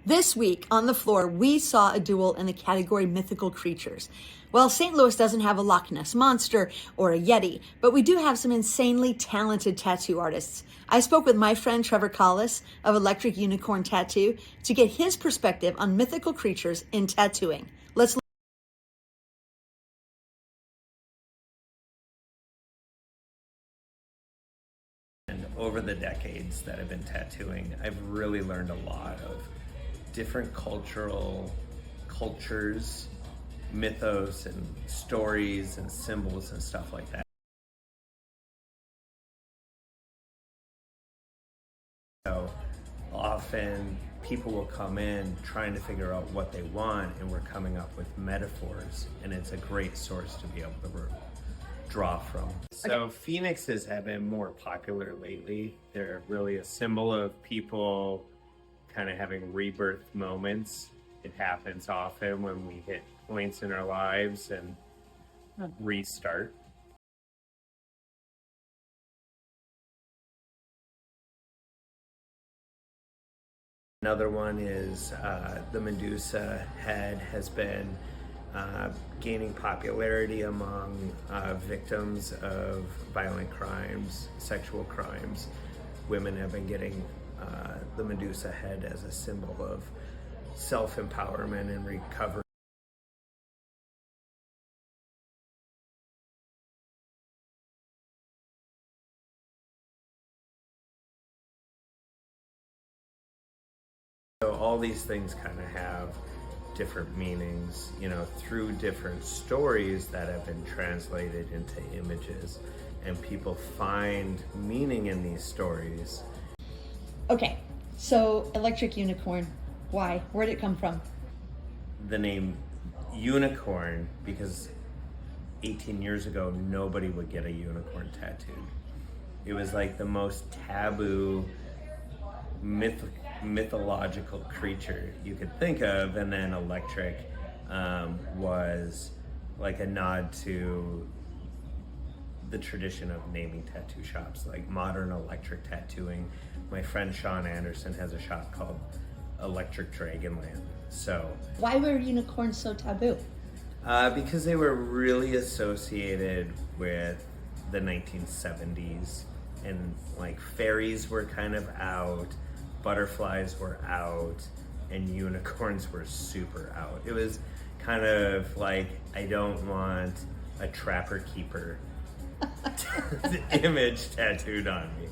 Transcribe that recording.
This week on the floor, we saw a duel in the category Mythical Creatures. Well, St. Louis doesn't have a Loch Ness Monster or a Yeti, but we do have some insanely talented tattoo artists. I spoke with my friend Trevor Collis of Electric Unicorn Tattoo to get his perspective on mythical creatures in tattooing. Let's And over the decades that I've been tattooing, I've really learned a lot of different cultures, mythos and stories and symbols and stuff like that. So often people will come in trying to figure out what they want, and we're coming up with metaphors, and it's a great source to be able to draw from. So phoenixes have been more popular lately. They're really a symbol of people kind of having rebirth moments. It happens often when we hit points in our lives and restart. Another one is the Medusa head has been gaining popularity among victims of violent crimes, sexual crimes. Women have been getting the Medusa head as a symbol of self-empowerment and recovery. So all these things kind of have different meanings, you know, through different stories that have been translated into images, and people find meaning in these stories. Okay, so Electric Unicorn, why? Where did it come from? The name unicorn, because 18 years ago, nobody would get a unicorn tattooed. It was like the most taboo mythological creature you could think of, and then electric was like a nod to the tradition of naming tattoo shops, like modern electric tattooing. My friend Sean Anderson has a shop called Electric Dragonland. So Why were unicorns so taboo? because they were really associated with the 1970s, and like fairies were kind of out, butterflies were out, and unicorns were super out. It was kind of like, I don't want a trapper keeper image tattooed on me.